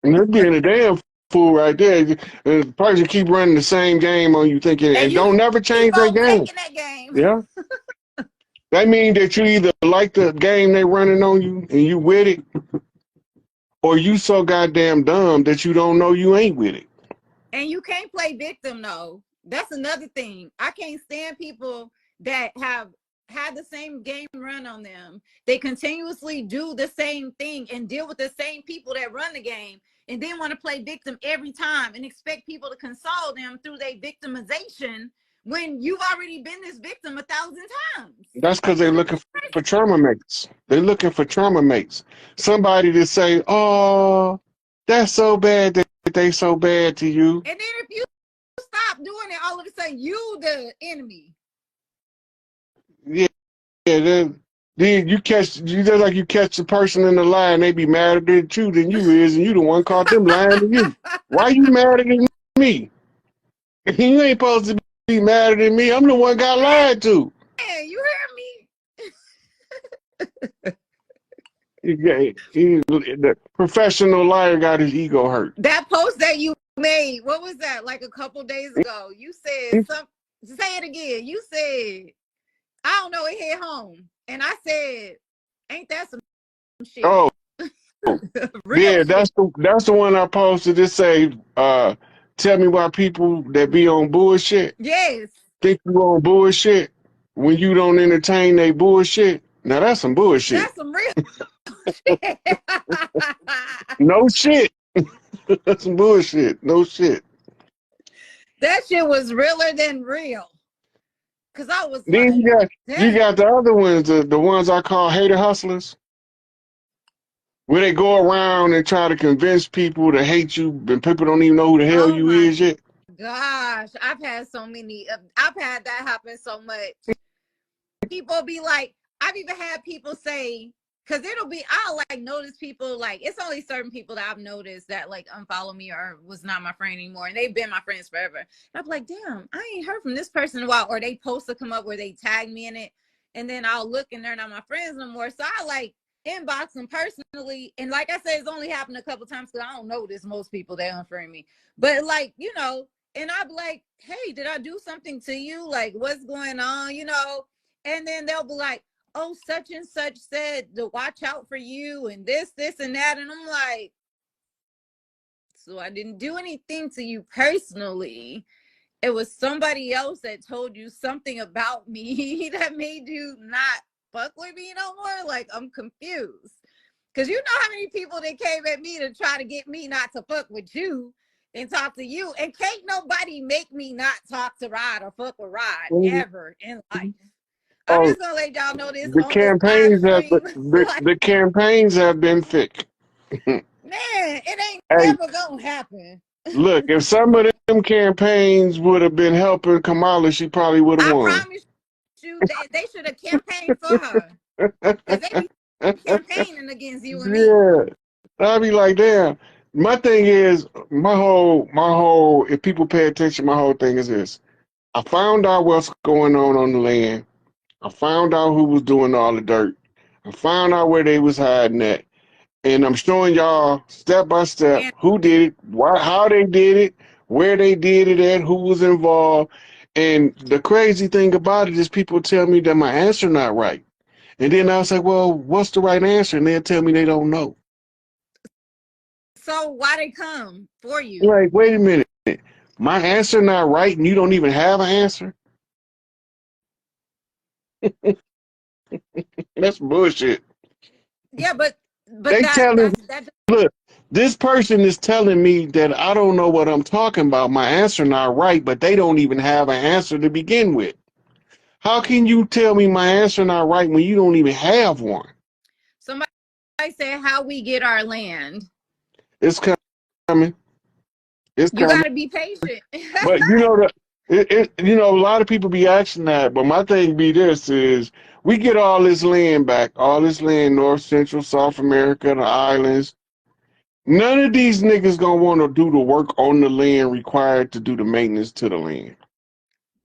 And they're being a damn fool right there. The person keep running the same game on you, thinking, And and you don't never keep change that on game. taking that game. Yeah, that means that you either like the game they running on you and you with it, or you so goddamn dumb that you don't know you ain't with it. And you can't play victim, though. That's another thing. I can't stand people that have had the same game run on them. They continuously do the same thing and deal with the same people that run the game, and then want to play victim every time and expect people to console them through their victimization when you've already been this victim 1,000 times. That's because they're looking for trauma mates. They're looking for trauma mates. Somebody to say, "Oh, that's so bad that they so bad to you." And then if you stop doing it, all of a sudden you the enemy. Yeah, then you just like you catch the person in the lie and they be madder at you than you is, and you the one caught them lying to you. Why you madder than me? You ain't supposed to be madder than me. I'm the one got lied to. Hey, you hear me? The professional liar got his ego hurt. That post that you made, what was that? Like a couple days ago. You said say it again. You said, I don't know, it hit home. And I said, ain't that some shit? Oh, Real yeah, shit. that's the one I posted. That say, tell me why people that be on bullshit Yes. think you on bullshit when you don't entertain they bullshit. Now that's some bullshit. That's some real shit. No shit. That's some bullshit. No shit. That shit was realer than real. Cause I was Then like, you damn. got the other ones, the ones I call hater hustlers, where they go around and try to convince people to hate you, and people don't even know who the hell Oh you my is yet. gosh. I've had so many, I've had that happen so much. People be like, I've even had people say, because I'll like notice people, like, it's only certain people that I've noticed that like unfollow me or was not my friend anymore, and they've been my friends forever. And I'm like, damn, I ain't heard from this person in a while, or they post to come up where they tag me in it, and then I'll look and they're not my friends no more. So I like inbox them personally, and like I said, it's only happened a couple times because I don't notice most people that unfriend me, but like, and I'm like, hey, did I do something to you? Like, what's going on? And then they'll be like, oh, such and such said to watch out for you and this, and that. And I'm like, so I didn't do anything to you personally. It was somebody else that told you something about me that made you not fuck with me no more. Like, I'm confused. Because you know how many people that came at me to try to get me not to fuck with you and talk to you. And can't nobody make me not talk to Rod or fuck with Rod ever in life. I'm Oh, just gonna let y'all know this the on this live campaigns have stream. Like, the campaigns have been thick. man, it ain't Hey, never gonna happen. look, if some of them campaigns would have been helping Kamala, she probably would have I won. promise you that they should have campaigned for her. Because they be campaigning against you and me. Yeah, I'd be like, damn. My thing is, if people pay attention, my whole thing is this. I found out what's going on the land. I found out who was doing all the dirt. I found out where they was hiding at. And I'm showing y'all step by step And who did it, why, how they did it, where they did it at, who was involved. And the crazy thing about it is people tell me that my answer not right. And then I was like, well, what's the right answer? And they'll tell me they don't know. so why they come for I'm you? like, wait a minute. My answer not right and you don't even have an answer? That's bullshit. Yeah, but They that telling, that's that look, this person is telling me that I don't know what I'm talking about. My answer not right, but they don't even have an answer to begin with. How can you tell me my answer not right when you don't even have one? somebody said how we get our land. It's coming. It's You coming. gotta be patient. But a lot of people be asking that. But my thing be this is we get all this land back, all this land, North, Central, South America, the islands. None of these niggas gonna want to do the work on the land required to do the maintenance to the land.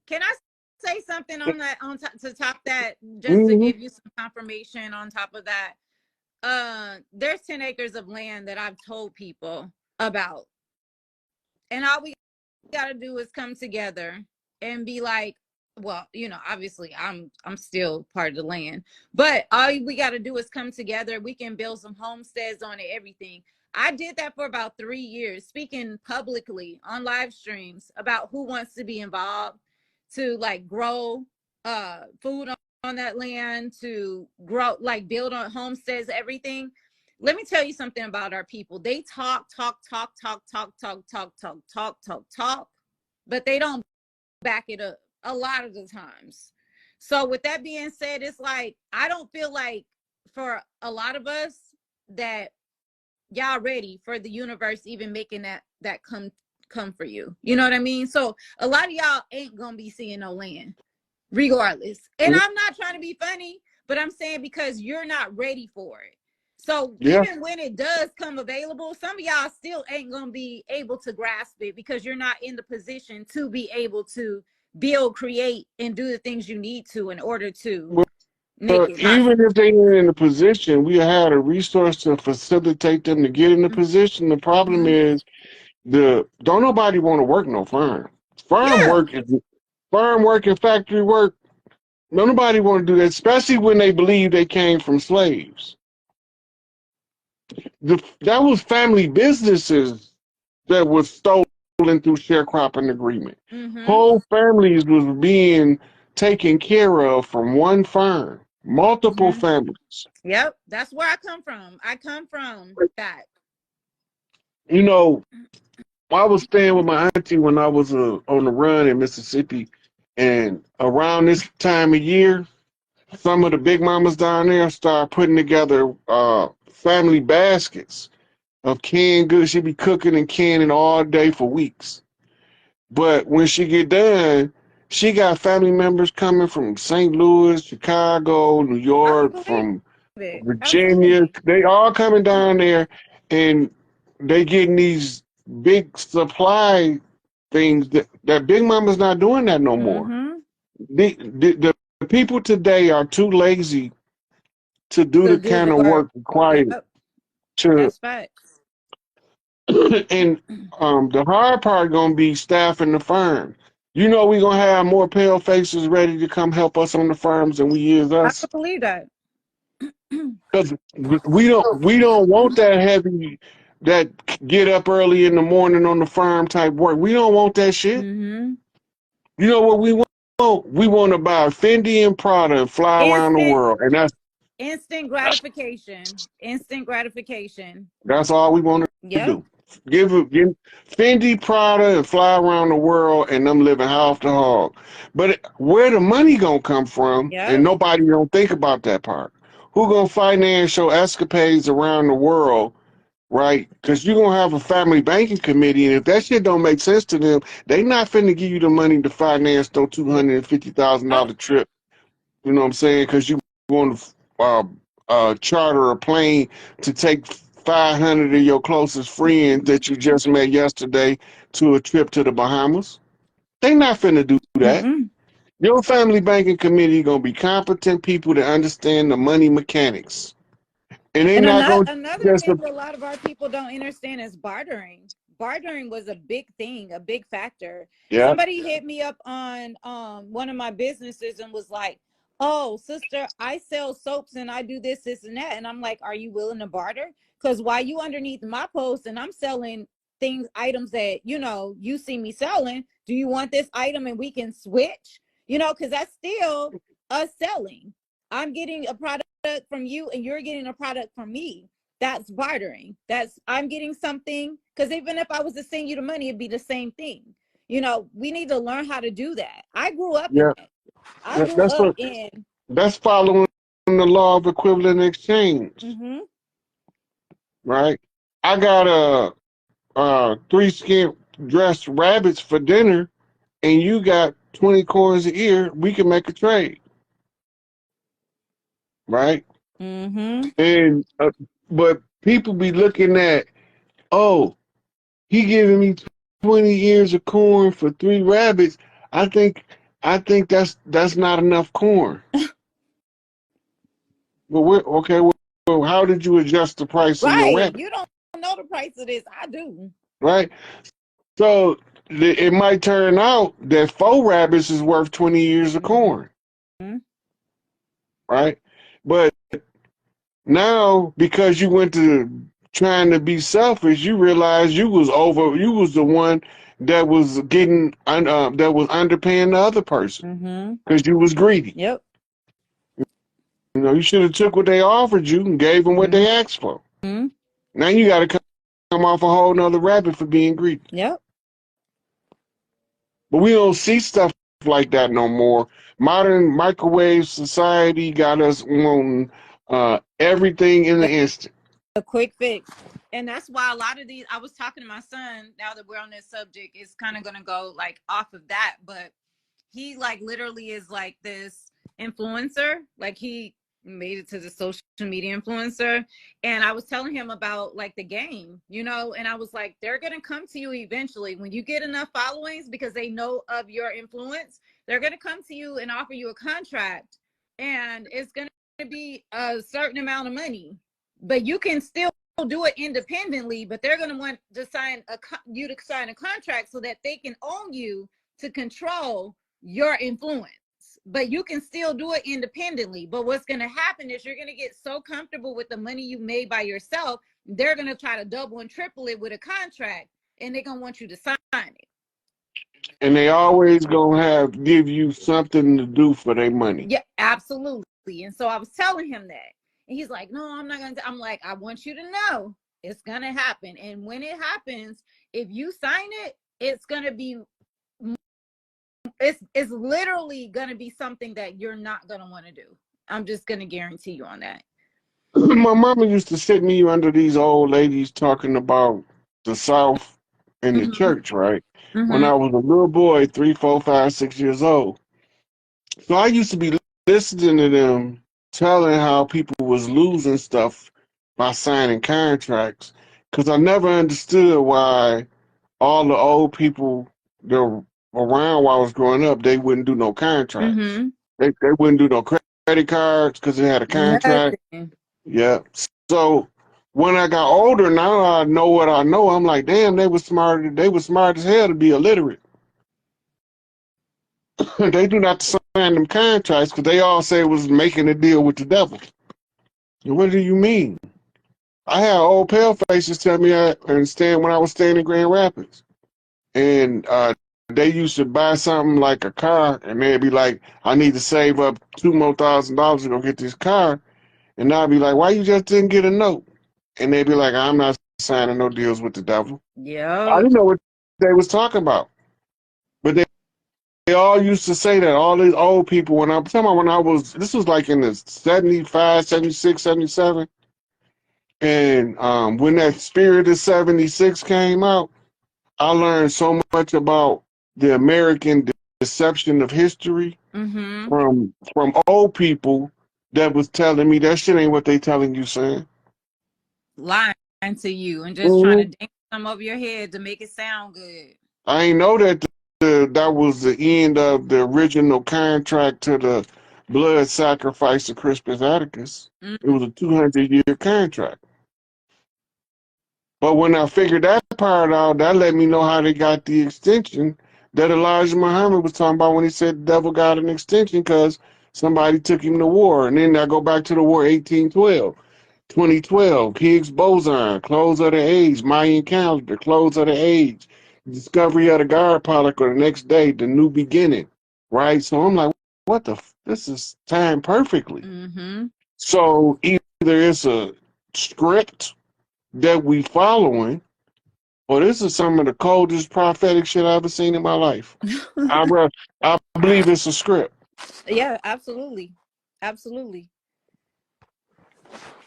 Can I say something on that to top that, just to Hmm. give you some confirmation on top of that? there's 10 acres of land that I've told people about, and all we got to do is come together and be like, well, you know, obviously I'm still part of the land, but all we got to do is come together. We can build some homesteads on it, everything. I did that for about 3 years, speaking publicly on live streams about who wants to be involved to like grow food on that land, to grow, like build on homesteads, everything. Let me tell you something about our people. They talk, but they don't back it up a lot of the times. So with that being said, it's like, I don't feel like for a lot of us that y'all ready for the universe even making that come for you. You know what I mean? So a lot of y'all ain't gonna be seeing no land regardless. And I'm not trying to be funny, but I'm saying because you're not ready for it. So even when it does come available, some of y'all still ain't gonna be able to grasp it because you're not in the position to be able to build, create, and do the things you need to in order to make it happen. Even if they ain't in the position, we had a resource to facilitate them to get in the position. The problem is don't nobody want to work no farm. Farm work and factory work. Nobody want to do that, especially when they believe they came from slaves. That was family businesses that was stolen through sharecropping agreement. Whole families was being taken care of from one farm, multiple families. Yep, that's where I come from. I come from that. You know, I was staying with my auntie when I was on the run in Mississippi, and around this time of year, some of the big mamas down there start putting together family baskets of canned goods. She be cooking and canning all day for weeks. But when she get done, she got family members coming from St. Louis, Chicago, New York, from Virginia. Absolutely. They all coming down there, and they getting these big supply things that Big Mama's not doing that no more. The people today are too lazy to do the kind of work required to. That's facts. And the hard part gonna be staffing the farm. You know, we gonna have more pale faces ready to come help us on the farms than we is I us. can believe that. Because we don't want that heavy, that get up early in the morning on the farm type work. We don't want that shit. You know what we want? We want to buy a Fendi and Prada and fly around the world, and that's instant gratification. Instant gratification. That's all we want to do. Give Fendi, Prada, and fly around the world, and them living half the hog. But where the money gonna come from? And nobody don't think about that part. Who gonna finance your escapades around the world, right? Because you're gonna have a family banking committee, and if that shit don't make sense to them, they not finna give you the money to finance those $250,000 trip. You know what I'm saying? Because you want to charter a plane to take 500 of your closest friends that you just met yesterday to a trip to the Bahamas. They not finna do that. Your family banking committee gonna be competent people that understand the money mechanics, and they not gonna another thing a lot of our people don't understand is bartering. Bartering was a big thing, a big factor. Somebody hit me up on one of my businesses and was like, "Oh, sister, I sell soaps and I do this, this, and that." And I'm like, "Are you willing to barter? Because while you underneath my post and I'm selling items that, you know, you see me selling, do you want this item and we can switch? You know, because that's still us selling. I'm getting a product from you and you're getting a product from me. That's bartering. That's, I'm getting something, because even if I was to send you the money, it'd be the same thing. You know, we need to learn how to do that. I grew up in that. I grew up in. That's following the law of equivalent exchange. Right? I got 3 skin dressed rabbits for dinner, and you got 20 coins a ear. We can make a trade. Right? And but people be looking at, oh, he giving me 20 ears of corn for 3 rabbits. I think that's not enough corn. But we're okay. how did you adjust the price of your Right. rabbit? You don't know the price of this. I do. Right? So it might turn out that 4 rabbits is worth 20 years of corn. Mm-hmm. Right? But now, because you went to trying to be selfish, you realize you was the one that was getting, that was underpaying the other person because you was greedy. Yep. You know, you should have took what they offered you and gave them what they asked for. Now you got to come off a whole nother rabbit for being greedy. Yep. But we don't see stuff like that no more. Modern microwave society got us wanting everything in the instant. A quick fix. And that's why a lot of these, I was talking to my son, now that we're on this subject, it's kind of going to go like off of that, but he like literally is like this influencer, like he made it to the social media influencer. And I was telling him about like the game, you know, and I was like, they're going to come to you eventually when you get enough followings because they know of your influence. They're going to come to you and offer you a contract, and it's going to be a certain amount of money, but you can still do it independently, but they're going to want to sign you to sign a contract so that they can own you to control your influence. But you can still do it independently. But what's going to happen is you're going to get so comfortable with the money you made by yourself, they're going to try to double and triple it with a contract, and they're going to want you to sign it. And they always gonna give you something to do for their money. Yeah, absolutely. And so I was telling him that. And he's like, no, I'm not going to. I'm like, I want you to know it's going to happen. And when it happens, if you sign it, it's going to be, it's literally going to be something that you're not going to want to do. I'm just going to guarantee you on that. My mama used to sit me under these old ladies talking about the South and the church, right? When I was a little boy, 3, 4, 5, 6 years old. So I used to be listening to them telling how people was losing stuff by signing contracts, because I never understood why all the old people that were around while I was growing up, they wouldn't do no contracts. They wouldn't do no credit cards because they had a contract. Nothing. Yeah. So when I got older, now I know what I know. I'm like, damn, they were smart. They were smart as hell to be illiterate. They do not sign them contracts because they all say it was making a deal with the devil. What do you mean? I had old pale faces tell me I understand when I was staying in Grand Rapids. And they used to buy something like a car, and they'd be like, I need to save up $2,000 to go get this car. And I'd be like, why you just didn't get a note? And they'd be like, I'm not signing no deals with the devil. Yeah. I didn't know what they was talking about. But they all used to say that, all these old people, when I'm talking about when I was, this was like in the 75, 76, 77. And when that Spirit of 76 came out, I learned so much about the American deception of history from old people that was telling me that shit ain't what they telling you, son. Lying to you and just trying to dance some over your head to make it sound good. I ain't know that that was the end of the original contract to the blood sacrifice of Crispus Attucks. It was a 200-year contract. But when I figured that part out, that let me know how they got the extension that Elijah Muhammad was talking about when he said the devil got an extension because somebody took him to war. And then I go back to the war 1812, 2012, Higgs boson, close of the age, Mayan calendar, close of the age, discovery of the God particle the next day, the new beginning, right? So I'm like, what the this is timed perfectly. So either it's a script that we following, or this is some of the coldest prophetic shit I've ever seen in my life. I believe it's a script. Yeah, absolutely. Absolutely.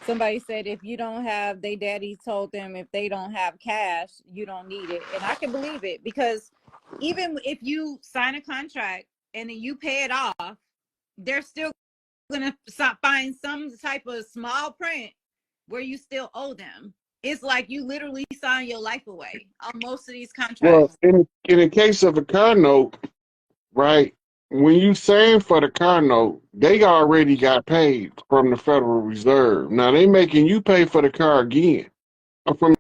Somebody said if you don't have, they daddy told them if they don't have cash, you don't need it. And I can believe it, because even if you sign a contract and then you pay it off, they're still going to find some type of small print where you still owe them. It's like you literally sign your life away on most of these contracts. Well, in the case of a car note, right, when you saying for the car note, they already got paid from the Federal Reserve. Now they making you pay for the car again from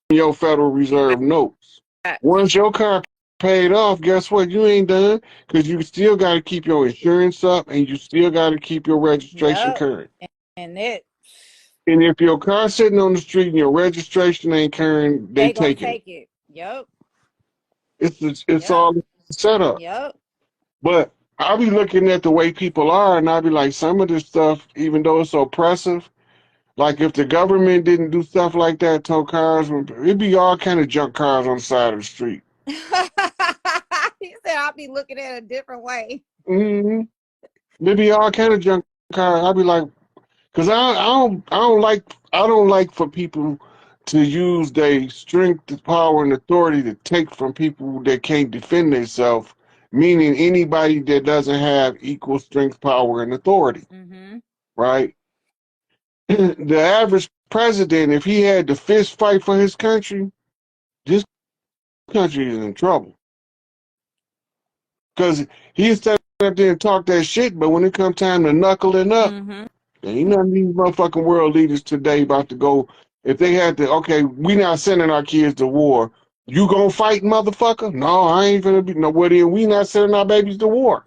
your Federal Reserve notes. Once your car paid off, guess what? You ain't done because you still got to keep your insurance up and you still got to keep your registration current. And if your car's sitting on the street and your registration ain't current, they gonna take it. Yep. It's all set up. Yep. But I'll be looking at the way people are, and I'll be like, some of this stuff, even though it's oppressive, like if the government didn't do stuff like that, tow cars, it'd be all kind of junk cars on the side of the street. He said I'll be looking at it a different way. Mm-hmm. There'd be all kind of junk cars. I'll be like, because I don't like for people to use their strength, power, and authority to take from people that can't defend themselves. Meaning anybody that doesn't have equal strength, power, and authority, right? The average president, if he had to fist fight for his country, this country is in trouble. Because he'll stand up there and talk that shit, but when it comes time to knuckling up, ain't none of these motherfucking world leaders today about to go, if they had to, okay, we not sending our kids to war. You gonna fight, motherfucker? No, I ain't gonna be nowhere there. We not sending our babies to war.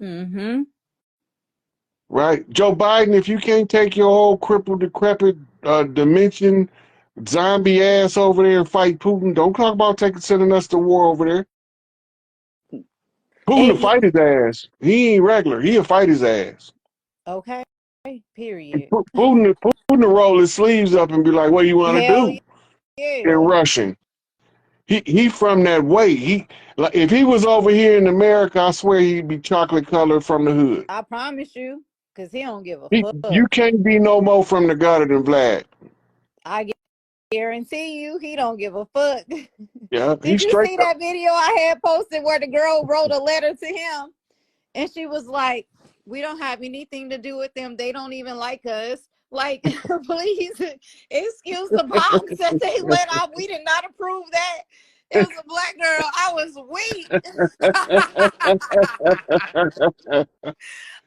Right? Joe Biden, if you can't take your whole crippled, decrepit, dimension, zombie ass over there and fight Putin, don't talk about sending us to war over there. Putin will fight his ass. He ain't regular. He'll fight his ass. Okay. Period. Putin will roll his sleeves up and be like, what do you want to do? Yeah. In Russian. He from that way. Like if he was over here in America, I swear he'd be chocolate colored from the hood. I promise you, because he don't give a fuck. You can't be no more from the gutter than Vlad. I guarantee you, he don't give a fuck. Yeah. Did you see that video I had posted where the girl wrote a letter to him? And she was like, we don't have anything to do with them. They don't even like us. Like, please excuse the bombs that they let out. We did not approve that. It was a black girl. I was weak.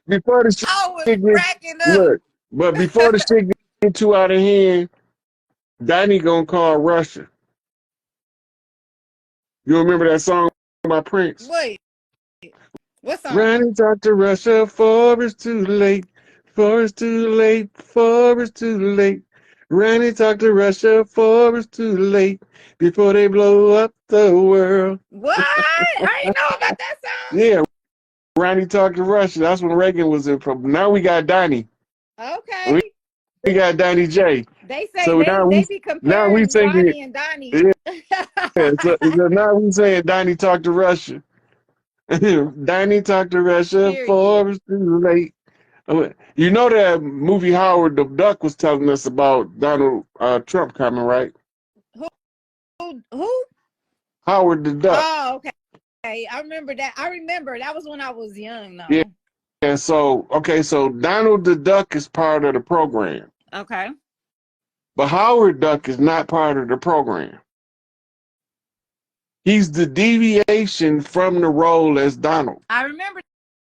Before the shit I was cracking up. Look, but before the shit get too out of hand, Danny gonna call Russia. You remember that song by Prince? Wait. What song? Run and talk to Russia, for it's too late. For it's too late. For it's too late. Run and talk to Russia, for it's too late. Before they blow up the world. What? I didn't know about that song. Yeah, Ronnie talked to Russia. That's when Reagan was in trouble. Now we got Donnie. Okay. We got Donnie J. They say so they be comparing Ronnie and Donnie. Yeah. So now we saying Donnie talked to Russia. Donnie talked to Russia for it's too late. You know that movie Howard the Duck was telling us about Donald Trump coming, right? Who? Howard the Duck. Oh, okay. I remember that. That was when I was young, though. Yeah. And so Donald the Duck is part of the program. Okay. But Howard Duck is not part of the program. He's the deviation from the role as Donald. I remember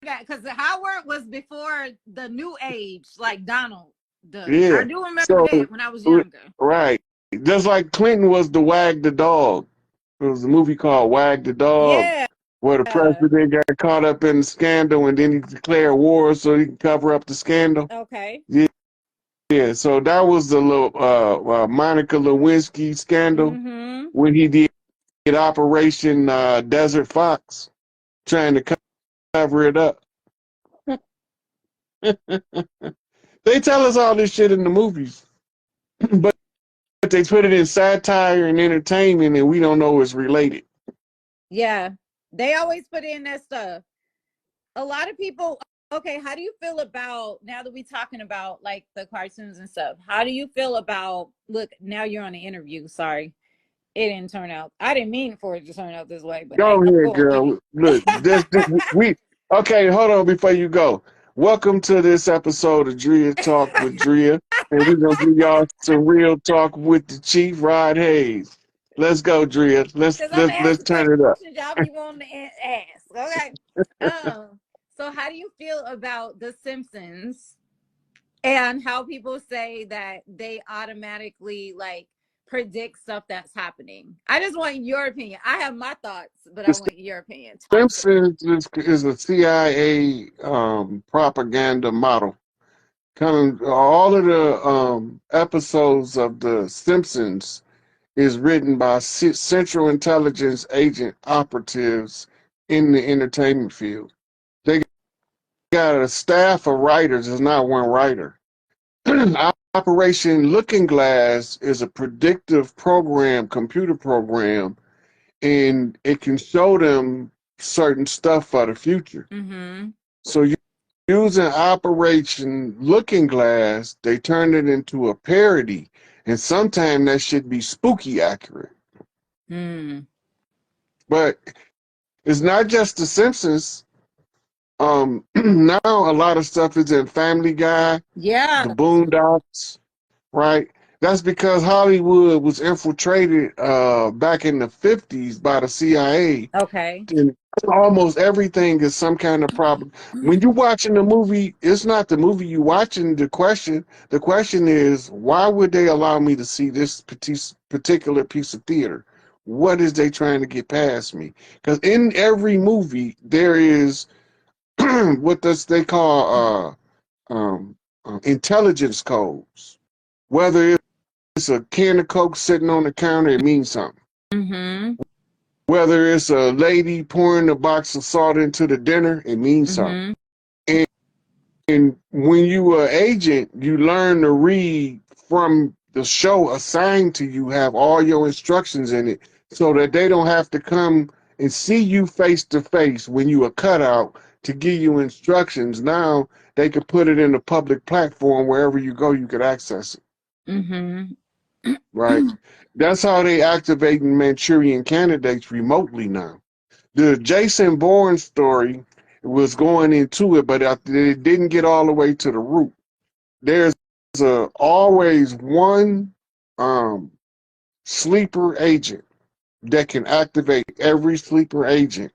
that because Howard was before the new age, like Donald Duck. Yeah. I do remember that when I was younger. Right. Just like Clinton was the Wag the Dog. There was a movie called Wag the Dog. Yeah. Where the president got caught up in the scandal and then he declared war so he could cover up the scandal. Okay. Yeah. Yeah. So that was the little Monica Lewinsky scandal when he did Operation Desert Fox, trying to cover it up. They tell us all this shit in the movies, but they put it in satire and entertainment, and we don't know it's related. Yeah, they always put in that stuff. A lot of people. Okay, how do you feel about, now that we're talking about like the cartoons and stuff, how do you feel about, look, now you're on the interview, sorry. It didn't turn out. I didn't mean for it to turn out this way. But go ahead, girl. Look, okay, hold on before you go. Welcome to this episode of Drea Talk with Drea. And we're going to give y'all some real talk with the Chief, Rod Hayes. Let's go, Drea. Let's turn it up. Y'all be wanting to ask. Okay. So how do you feel about The Simpsons and how people say that they automatically like predict stuff that's happening? I just want your opinion. I have my thoughts, but I The want your opinion. Simpsons is a CIA propaganda model. Kind of all of the episodes of The Simpsons is written by Central Intelligence agent operatives in the entertainment field. They got a staff of writers. There's not one writer. Operation Looking Glass is a predictive program, computer program, and it can show them certain stuff for the future. Mm-hmm. So using Operation Looking Glass, they turn it into a parody, and sometimes that should be spooky accurate. Mm. But it's not just The Simpsons. Now a lot of stuff is in Family Guy, Yeah. the Boondocks, right? That's because Hollywood was infiltrated back in the 50s by the CIA. Okay. And almost everything is some kind of problem. When you're watching a movie, it's not the movie you're watching. The question is, why would they allow me to see this particular piece of theater? What is they trying to get past me? Because in every movie, there is what does they call intelligence codes. Whether it's a can of Coke sitting on the counter, it means something. Mm-hmm. Whether it's a lady pouring a box of salt into the dinner, it means Mm-hmm. something. And when you are agent, you learn to read from the show assigned to you, have all your instructions in it, so that they don't have to come and see you face to face when you are cut out to give you instructions. Now they could put it in a public platform wherever you go, you could access it. Mm-hmm. Right? That's how they activating Manchurian candidates remotely now. The Jason Bourne story was going into it, but it didn't get all the way to the root. There's always one sleeper agent that can activate every sleeper agent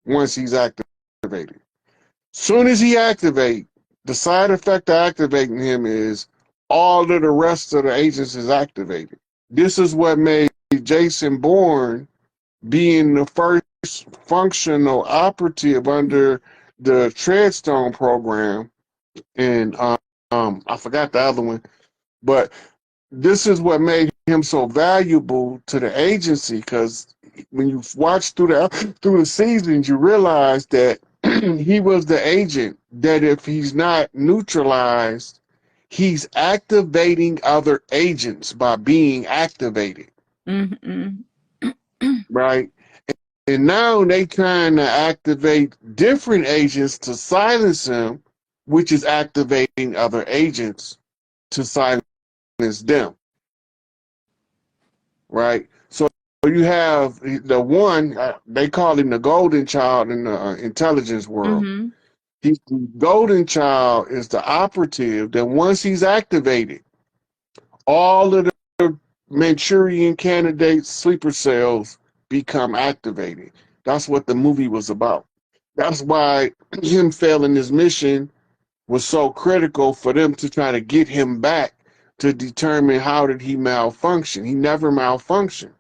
once he's activated. Soon as he activates, the side effect of activating him is all of the rest of the agents is activated. This is what made Jason Bourne being the first functional operative under the Treadstone program, and I forgot the other one, but this is what made him so valuable to the agency, because when you watch through the seasons, you realize that he was the agent that if he's not neutralized, he's activating other agents by being activated. Mm-hmm. Right? And now they trying to activate different agents to silence him, which is activating other agents to silence them. Right? So you have the one, they call him the golden child in the intelligence world. Mm-hmm. The golden child is the operative that once he's activated, all of the Manchurian candidates, sleeper cells become activated. That's what the movie was about. That's why him failing his mission was so critical for them to try to get him back to determine how did he malfunction. He never malfunctioned,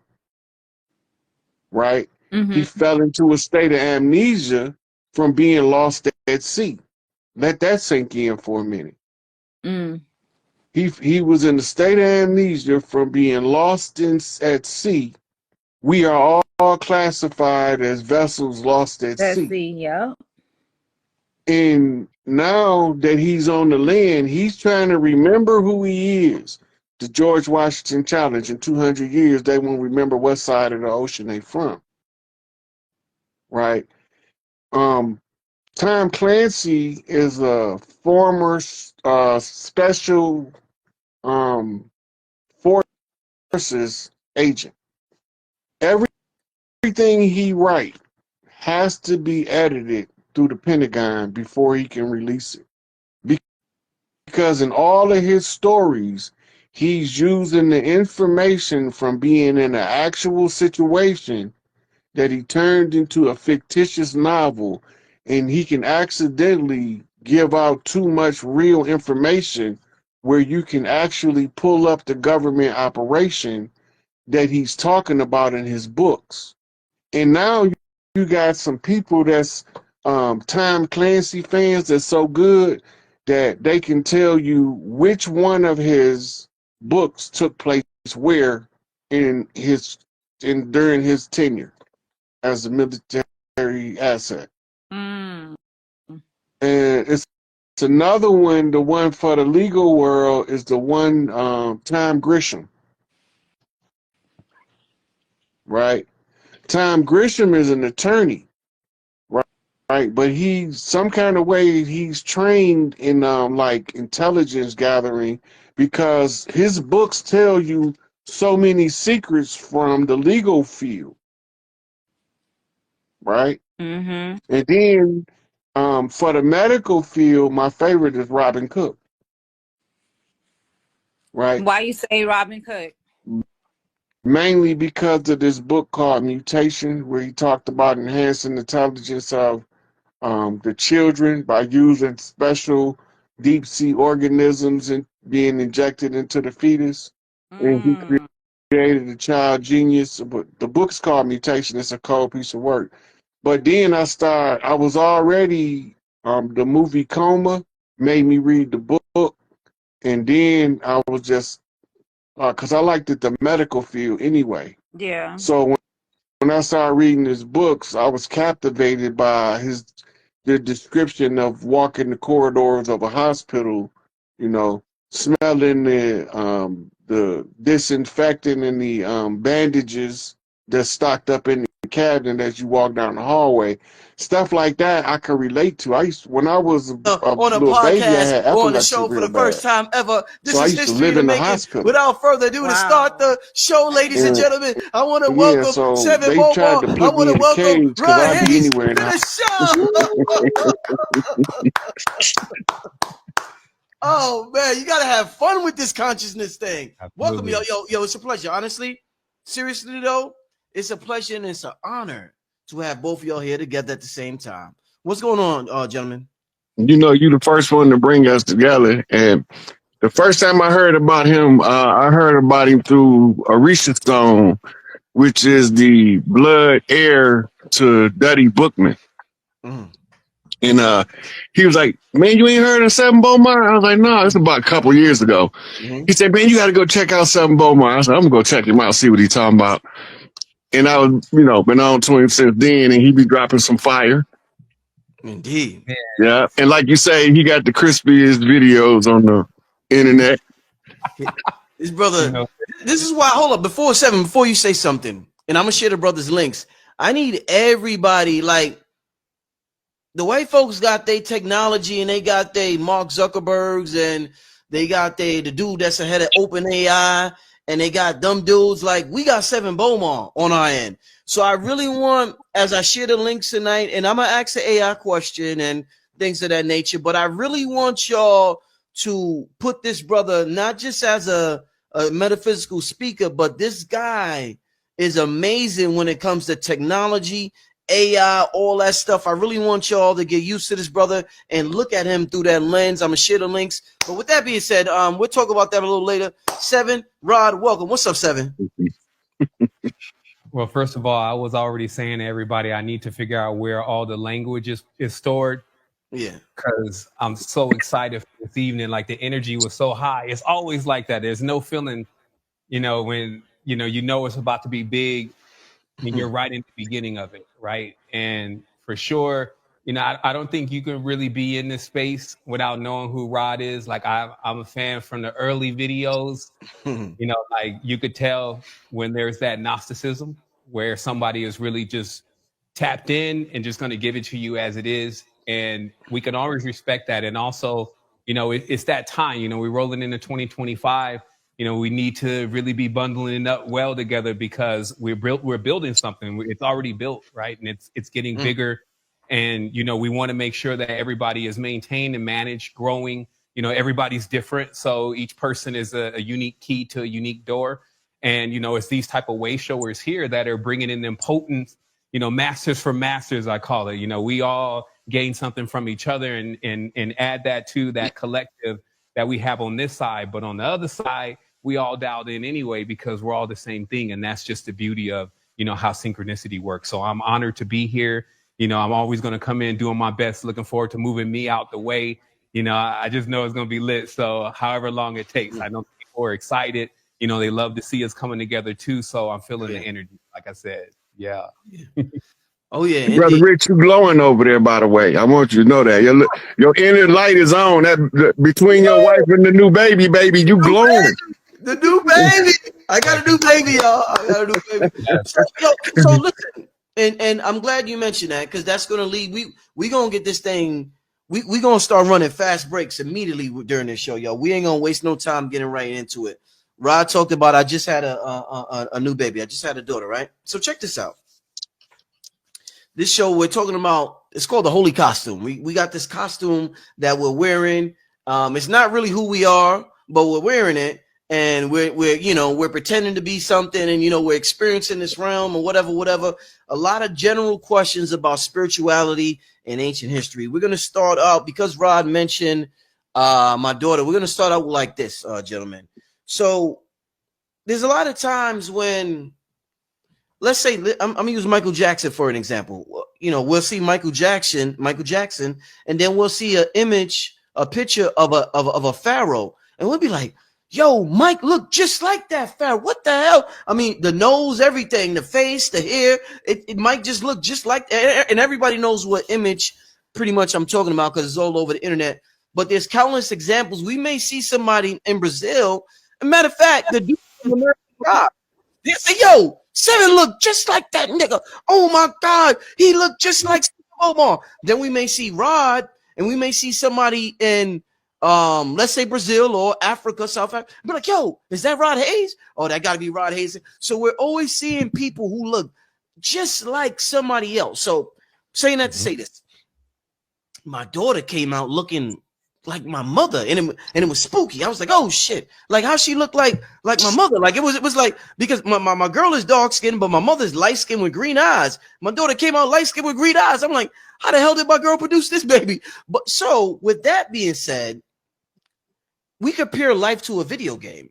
right? Mm-hmm. He fell into a state of amnesia from being lost at sea. Let that sink in for a minute. Mm. He was in a state of amnesia from being lost at sea. We are all classified as vessels lost at Let's sea. see. Yeah. And now that he's on the land, he's trying to remember who he is. The George Washington Challenge, in 200 years, they won't remember what side of the ocean they from. Right? Tom Clancy is a former special forces agent. Everything he writes has to be edited through the Pentagon before he can release it. Because in all of his stories, he's using the information from being in an actual situation that he turned into a fictitious novel and he can accidentally give out too much real information where you can actually pull up the government operation that he's talking about in his books. And now you got some people that's Tom Clancy fans that's so good that they can tell you which one of his books took place where in his during his tenure as a military asset. Mm. And it's another one, the one for the legal world is the one Tom Grisham. Right? Tom Grisham is an attorney, right? But he's some kind of way he's trained in like intelligence gathering because his books tell you so many secrets from the legal field, right? Mm-hmm. And then for the medical field, my favorite is Robin Cook, right? Why you say Robin Cook? Mainly because of this book called Mutation, where he talked about enhancing the intelligence of the children by using special deep sea organisms and being injected into the fetus. And he Mm. created a child genius. But the book's called Mutation. It's a cold piece of work. But then I was already, the movie Coma made me read the book. And then I was just, because I liked the medical field anyway. Yeah. So when I started reading his books, I was captivated by the description of walking the corridors of a hospital, you know, smelling the disinfectant and the bandages that's stocked up in the cabinet as you walk down the hallway. Stuff like that I could relate to. When I was a On a little baby, I podcast had or on the epilepsy show for real the first bad. time ever. This So I is used to history live to in the make it. hospital. Without further ado, to start the show, ladies and gentlemen, I want to Yeah, welcome so Seven they tried Bowball. to I put want me to in a welcome cage because Rod I'd be Hayes anywhere in to the the show. Oh man, you gotta have fun with this consciousness thing. Absolutely. Welcome, yo, it's a pleasure. Honestly, seriously though, it's a pleasure and it's an honor to have both of y'all here together at the same time. What's going on, gentlemen? You know, you the first one to bring us together. And the first time I heard about him, I heard about him through Arisha Stone, which is the blood heir to Duddy Bookman. Mm. And he was like, "Man, you ain't heard of Seven Beaumont?" I was like, "No, it's about a couple years ago." Mm-hmm. He said, "Man, you got to go check out Seven Beaumont." I said, "I'm gonna go check him out, see what he's talking about." And I was, been on to him since then, and he be dropping some fire. Indeed. Yeah, and like you say, he got the crispiest videos on the internet. This brother, this is why, hold up, before you say something, and I'm gonna share the brother's links. I need everybody, like the white folks got their technology and they got their Mark Zuckerbergs and they got the dude that's ahead of OpenAI and they got dumb dudes. Like we got Seven Beaumont on our end. So I really want, as I share the links tonight, and I'm gonna ask the AI question and things of that nature, but I really want y'all to put this brother not just as a metaphysical speaker, but this guy is amazing when it comes to technology, AI, all that stuff. I really want y'all to get used to this brother and look at him through that lens. I'm gonna share the links. But with that being said, we'll talk about that a little later. Seven, Rod, welcome. What's up, Seven? Well, first of all, I was already saying to everybody, I need to figure out where all the language is stored. Yeah. Because I'm so excited for this evening. Like the energy was so high. It's always like that. There's no feeling, when you know it's about to be big and you're right in the beginning of it, right? And for sure, I don't think you can really be in this space without knowing who Rod is. Like I'm a fan from the early videos. Like you could tell when there's that Gnosticism where somebody is really just tapped in and just going to give it to you as it is. And we can always respect that. And also, it's that time, we're rolling into 2025. We need to really be bundling it up well together because we're building something. It's already built, right? And it's getting bigger. And, we want to make sure that everybody is maintained and managed, growing. Everybody's different. So each person is a unique key to a unique door. And, it's these type of way showers here that are bringing in them potent, masters for masters, I call it. We all gain something from each other and add that to that collective that we have on this side. But on the other side, we all dialed in anyway because we're all the same thing. And that's just the beauty of, you know, how synchronicity works. So I'm honored to be here. You know, I'm always going to come in doing my best, looking forward to moving me out the way. You know, I just know it's going to be lit. So however long it takes, I know people are excited. You know, they love to see us coming together too. So I'm feeling the energy, like I said. Yeah. Oh yeah, Brother Rich, you glowing over there, by the way. I want you to know that. Your inner light is on. That between your wife and the new baby, you glowing. The new baby. I got a new baby, y'all. I got a new baby. So listen, and I'm glad you mentioned that because that's gonna lead. We gonna get this thing. We gonna start running fast breaks immediately during this show, y'all. We ain't gonna waste no time getting right into it. Rod talked about I just had a new baby. I just had a daughter, right? So check this out. This show we're talking about, it's called the Holy Costume. We got this costume that we're wearing. It's not really who we are, but we're wearing it, and we're pretending to be something, and we're experiencing this realm or whatever. A lot of general questions about spirituality and ancient history. We're gonna start out because Rod mentioned my daughter. We're gonna start out like this, gentlemen. So there's a lot of times when, let's say, I'm gonna use Michael Jackson for an example. We'll see Michael Jackson, and then we'll see a picture of a pharaoh, and we'll be like, "Yo, Mike, look just like that pharaoh. What the hell?" I mean, the nose, everything, the face, the hair, it might just look just like that, and everybody knows what image pretty much I'm talking about because it's all over the internet. But there's countless examples. We may see somebody in Brazil. As a matter of fact, the dude from American Pop, they say, "Yo, Seven look just like that nigga. Oh my God, he looked just like Omar." Then we may see Rod, and we may see somebody in, let's say Brazil or Africa, South Africa. Be like, "Yo, is that Rod Hayes? Oh, that got to be Rod Hayes." So we're always seeing people who look just like somebody else. So saying that to say this, my daughter came out looking like my mother, and it was spooky. I was like, "Oh shit!" Like how she looked like my mother. Like it was like, because my girl is dark skinned, but my mother's light skinned with green eyes. My daughter came out light skinned with green eyes. I'm like, how the hell did my girl produce this baby? But so with that being said, we compare life to a video game.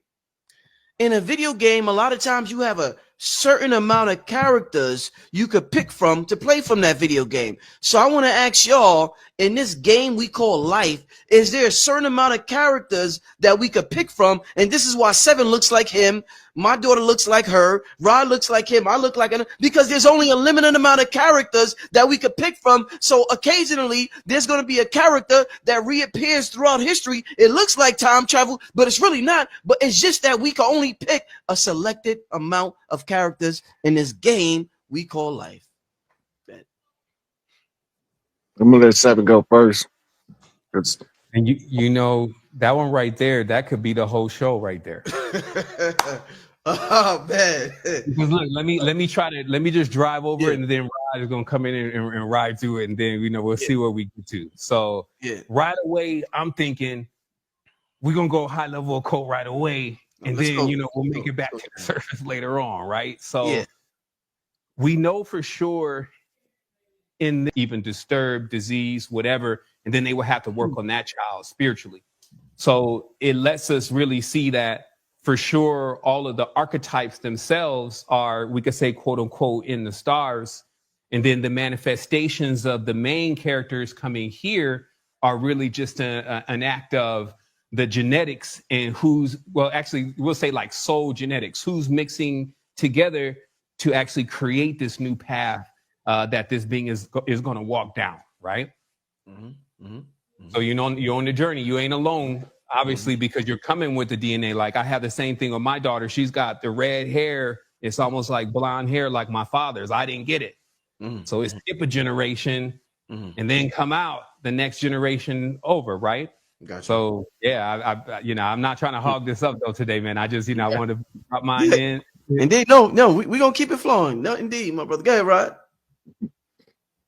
In a video game, a lot of times you have a certain amount of characters you could pick from to play from that video game. So I want to ask y'all, in this game we call life, is there a certain amount of characters that we could pick from? And this is why Seven looks like him, my daughter looks like her, Rod looks like him, I look like him, because there's only a limited amount of characters that we could pick from. So occasionally there's going to be a character that reappears throughout history. It looks like time travel, but it's really not. But it's just that we can only pick a selected amount of characters in this game we call life. I'm gonna let Seven go first. And you know that one right there, that could be the whole show right there. Oh man! Because look, let me just drive over it, and then Rod is gonna come in and ride through it, and then we'll see where we get to. So right away, I'm thinking we're gonna go high level occult right away, and then we'll make it back to the surface later on, right? So we know for sure in even disturbed, disease, whatever, and then they will have to work on that child spiritually. So it lets us really see that for sure all of the archetypes themselves are, we could say, quote unquote, in the stars. And then the manifestations of the main characters coming here are really just an act of the genetics and actually we'll say like soul genetics, who's mixing together to actually create this new path that this being is going to walk down, right? So you're on the journey. You ain't alone, obviously, because you're coming with the DNA. Like I have the same thing with my daughter. She's got the red hair. It's almost like blonde hair, like my father's. I didn't get it. So it's skip a generation and then come out the next generation over, right? Gotcha. So yeah, I'm not trying to hog this up though today, man. I just I wanted to drop mine in. Indeed, no, we're gonna keep it flowing. No, indeed, my brother. Go ahead, Rod.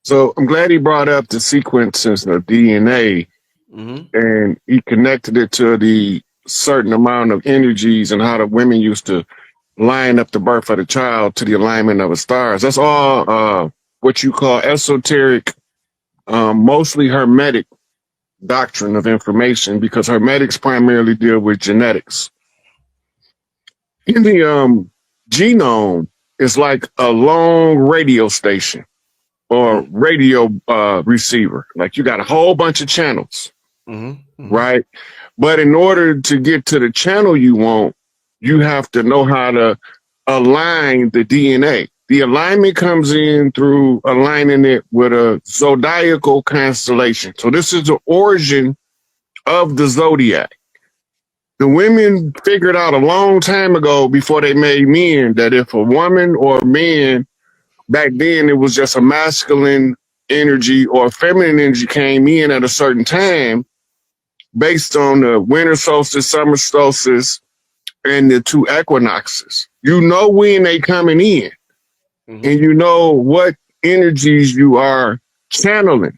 So I'm glad he brought up the sequences of DNA, and he connected it to the certain amount of energies and how the women used to line up the birth of the child to the alignment of the stars. That's all what you call esoteric mostly Hermetic doctrine of information, because Hermetics primarily deal with genetics. In the genome, it's like a long radio station or radio receiver. Like you got a whole bunch of channels, right? But in order to get to the channel you want, you have to know how to align the DNA. The alignment comes in through aligning it with a zodiacal constellation. So this is the origin of the zodiac. The women figured out a long time ago, before they made men, that if a woman or a man, back then it was just a masculine energy or a feminine energy came in at a certain time, based on the winter solstice, summer solstice, and the two equinoxes. You know when they coming in, and you know what energies you are channeling,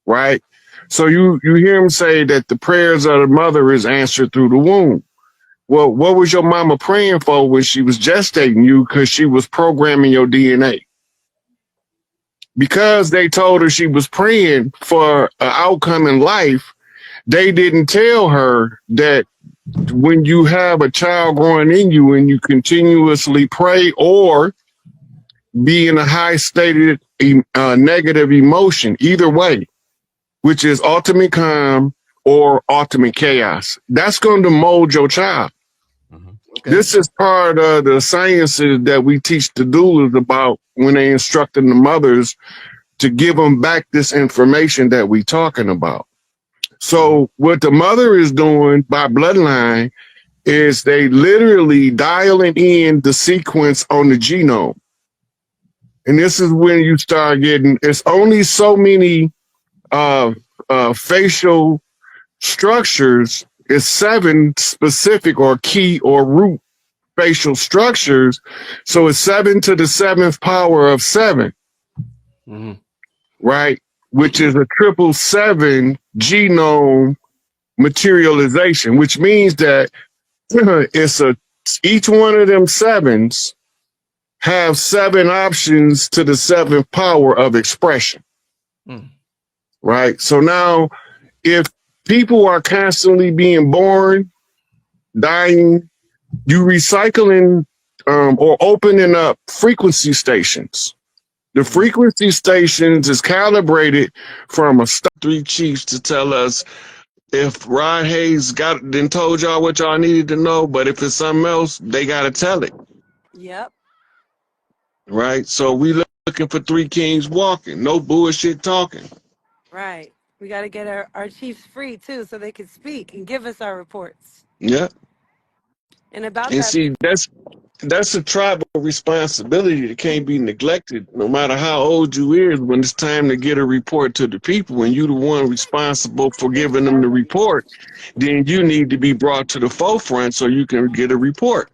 right? So you hear him say that the prayers of the mother is answered through the womb. Well, what was your mama praying for when she was gestating you? Because she was programming your DNA. Because they told her she was praying for an outcome in life, they didn't tell her that when you have a child growing in you and you continuously pray or be in a high stated negative emotion, either way, which is ultimate calm or ultimate chaos, that's going to mold your child. Okay. This is part of the sciences that we teach the doulas about when they instructing the mothers to give them back this information that we talking about. So what the mother is doing by bloodline is they literally dialing in the sequence on the genome. And this is when you start getting, it's only so many facial structures. It's 7 specific or key or root facial structures. So it's 7 to the 7th power of 7, right? Which is a 777 genome materialization, which means that each one of them 7s have 7 options to the 7th power of expression, right? So now if people are constantly being born, dying, you recycling or opening up frequency stations. The frequency stations is calibrated from a 3 chiefs to tell us if Rod Hayes then told y'all what y'all needed to know, but if it's something else, they got to tell it. Yep. Right? So we looking for 3 kings walking, no bullshit talking. Right. We got to get our chiefs free too, so they can speak and give us our reports. Yeah. And about and that. See, that's a tribal responsibility that can't be neglected, no matter how old you is. When it's time to get a report to the people, and you the one responsible for giving them the report, then you need to be brought to the forefront so you can get a report.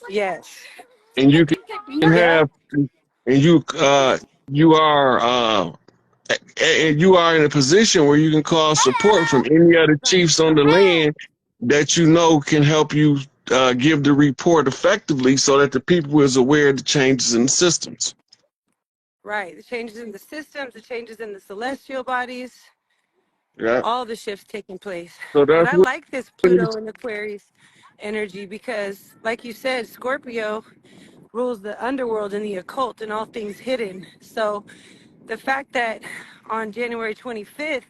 Yes. And you can have, and you are in a position where you can call support from any other chiefs on the land that you know can help you give the report effectively, so that the people is aware of the changes in the systems. Right. The changes in the systems, the changes in the celestial bodies. Yeah. All the shifts taking place. So But I like this Pluto and Aquarius energy because, like you said, Scorpio rules the underworld and the occult and all things hidden. So the fact that on January 25th,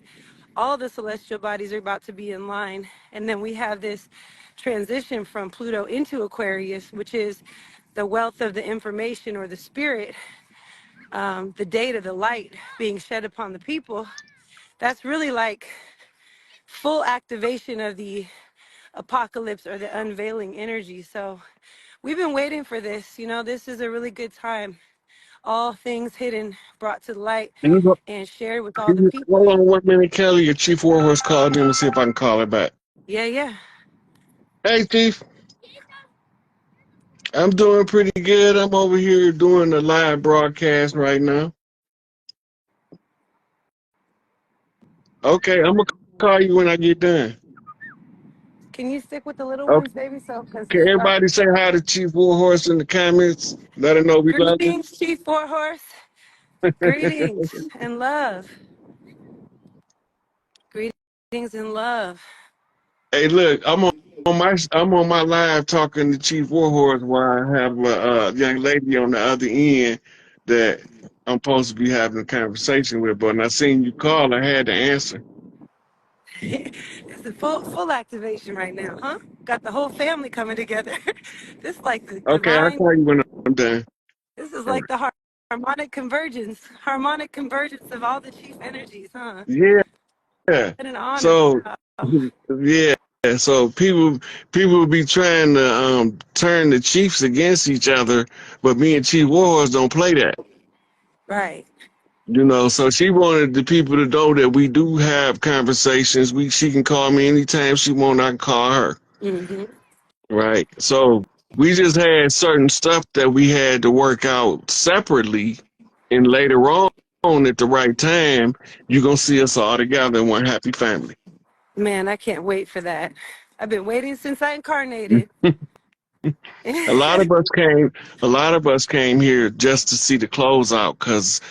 all the celestial bodies are about to be in line, and then we have this transition from Pluto into Aquarius, which is the wealth of the information or the spirit, the data, the light being shed upon the people. That's really like full activation of the apocalypse or the unveiling energy. So we've been waiting for this. You know, this is a really good time. All things hidden brought to the light and shared with all the people. Hold on 1 minute, Kelly. Your Chief Warhorse called in. Let's see if I can call her back. Yeah. Hey, Chief. I'm doing pretty good. I'm over here doing a live broadcast right now. Okay, I'm going to call you when I get done. Can you stick with the little ones, baby? Can everybody say hi to Chief Warhorse in the comments? Let her know we love you. Greetings, Chief Warhorse. Greetings and love. things in love. Hey, look, I'm on my live talking to Chief Warhorse while I have a young lady on the other end that I'm supposed to be having a conversation with. But when I seen you call, I had to answer. It's a full activation right now, huh? Got the whole family coming together. This is like the Okay, I'll divine. call you when I'm done. This is All like right. the harmonic convergence of all the chief energies, huh? Yeah. What an honor. So Wow. yeah. So people will be trying to turn the chiefs against each other, but me and Chief Warhorse don't play that. Right. You know, so she wanted the people to know that we do have conversations. She can call me anytime she want. I can call her. Mm-hmm. Right. So we just had certain stuff that we had to work out separately, and later on at the right time, you're gonna see us all together in one happy family. Man, I can't wait for that. I've been waiting since I incarnated. A lot of us came. A lot of us came here just to see the closeout because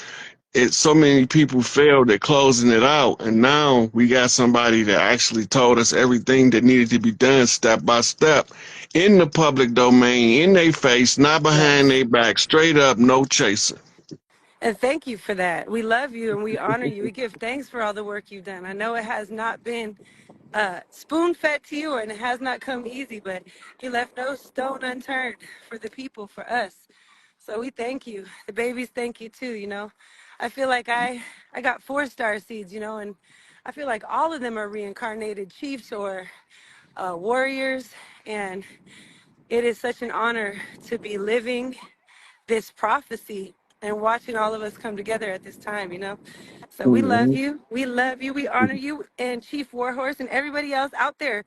so many people failed at closing it out, and now we got somebody that actually told us everything that needed to be done step by step in the public domain, in their face, not behind Yes. their back, straight up, no chaser. And thank you for that. We love you and we honor you. We give thanks for all the work you've done. I know it has not been spoon fed to you and it has not come easy, but you left no stone unturned for the people, for us. So we thank you. The babies thank you too, you know. I feel like I got 4-star seeds, you know, and I feel like all of them are reincarnated chiefs or warriors. And it is such an honor to be living this prophecy and watching all of us come together at this time, you know. So we love Mhm. you. We love you. We honor you and Chief Warhorse and everybody else out there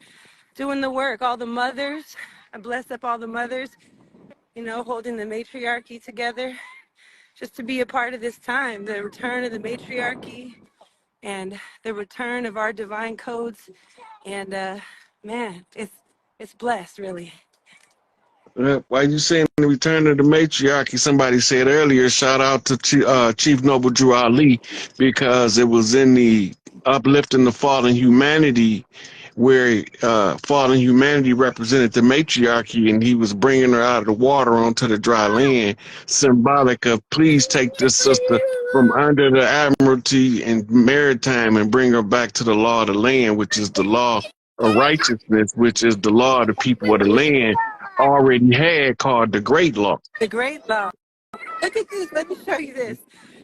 doing the work. All the mothers. I bless up all the mothers, you know, holding the matriarchy together just to be a part of this time, the return of the matriarchy and the return of our divine codes. And man, it's blessed, really. Why you saying the return of the matriarchy? Somebody said earlier, shout out to Chief Noble Drew Ali, because it was in the uplifting the fallen humanity where fallen humanity represented the matriarchy, and he was bringing her out of the water onto the dry land, symbolic of please take this sister from under the admiralty and maritime and bring her back to the law of the land, which is the law of righteousness, which is the law of the people of the land already had, called the Great Law. The great love. Look at this. Let me show you this.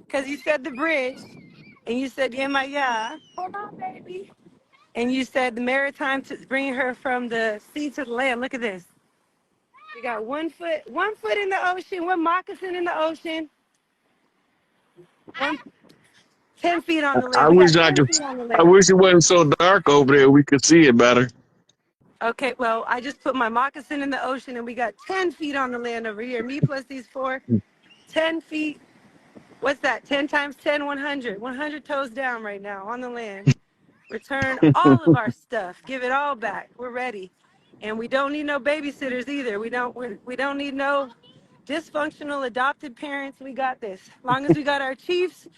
Because you said the bridge, and you said Yemaya. Hold on, baby. And you said the maritime to bring her from the sea to the land. Look at this. You got 1 foot in the ocean, one moccasin in the ocean, 10 feet on the I land. We wish got I 10 could. feet on the I land. wish it wasn't so dark over there. We could see it better. Okay, well, I just put my moccasin in the ocean, and we got 10 feet on the land over here. Me plus these 4, 10 feet. What's that? 10 times 10, 100. 100 toes down right now on the land. Return all of our stuff. Give it all back. We're ready. And we don't need no babysitters either. We don't need no dysfunctional adopted parents. We got this. As long as we got our chiefs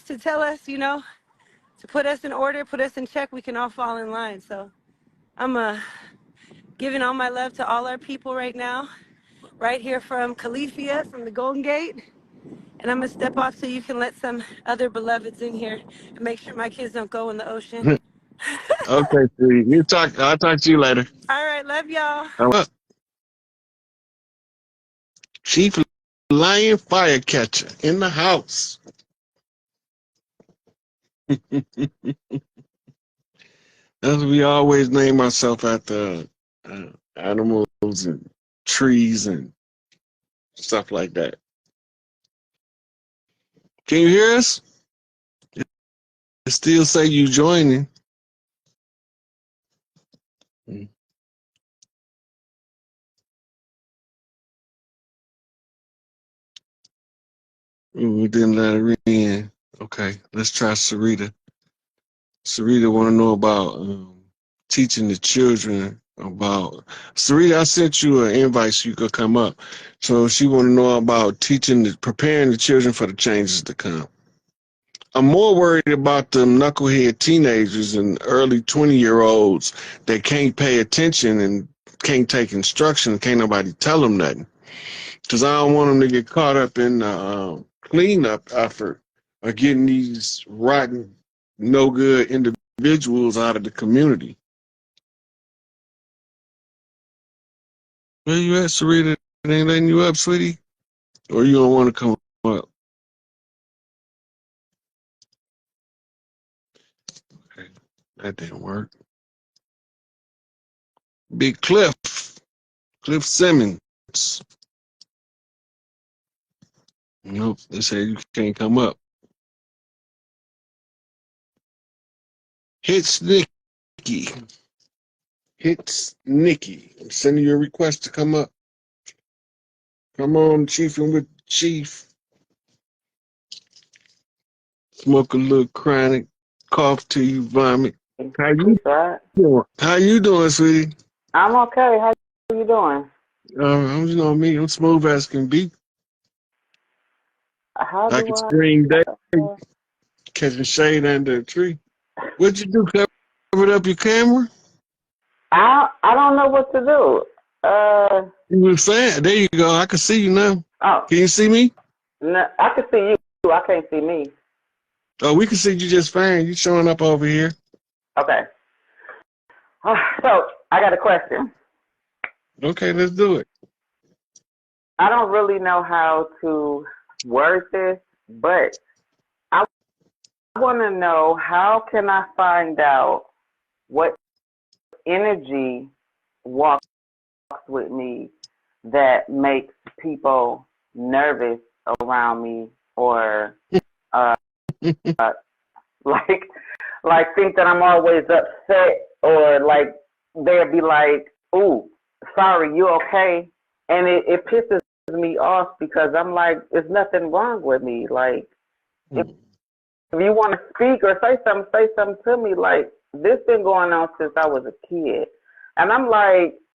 to tell us, you know, to put us in order, put us in check, we can all fall in line. So I'm giving all my love to all our people right now, right here from Califia, from the Golden Gate. And I'm gonna step off so you can let some other beloveds in here and make sure my kids don't go in the ocean. Okay, sweetie. I'll talk to you later. All right, love y'all. Chief Lion Firecatcher in the house. As we always name ourselves after animals and trees and stuff like that. Can you hear us? It still say you joining. We didn't let her in. Okay, let's try Sarita. Sarita want to know about teaching the children about. Sarita, I sent you an invite so you could come up. So she want to know about preparing the children for the changes to come. I'm more worried about them knucklehead teenagers and early 20-year-olds that can't pay attention and can't take instruction. Can't nobody tell them nothing. Because I don't want them to get caught up in the cleanup effort of getting these rotten, no good individuals out of the community. Where you at, Sarita? It ain't letting you up, sweetie? Or you don't want to come up? Okay, that didn't work. Big Cliff Simmons. Nope, they said you can't come up. Hits Nikki. Hits Nikki. I'm sending you a request to come up. Come on, Chiefing with Chief. Smoke a little chronic. Cough till you vomit. How you doing? How you doing, sweetie? I'm okay. How you doing? I'm, you know me. I'm smooth as can be. How Like do a I? spring day, catching shade under a tree. What'd you do? Covered up your camera? I don't know what to do. You was fat. There you go. I can see you now. Oh, Can you see me? no, I can see you. I can't see me. Oh, we can see you just fine. You showing up over here. Okay. So I got a question. Okay, let's do it. I don't really know how to word this, but I want to know, how can I find out what energy walks with me that makes people nervous around me, or uh, like think that I'm always upset, or like they'll be like, "Ooh, sorry, you okay?" And it pisses me off, because I'm like, there's nothing wrong with me. Like, if you want to speak or say something to me. Like, this been going on since I was a kid, and I'm like,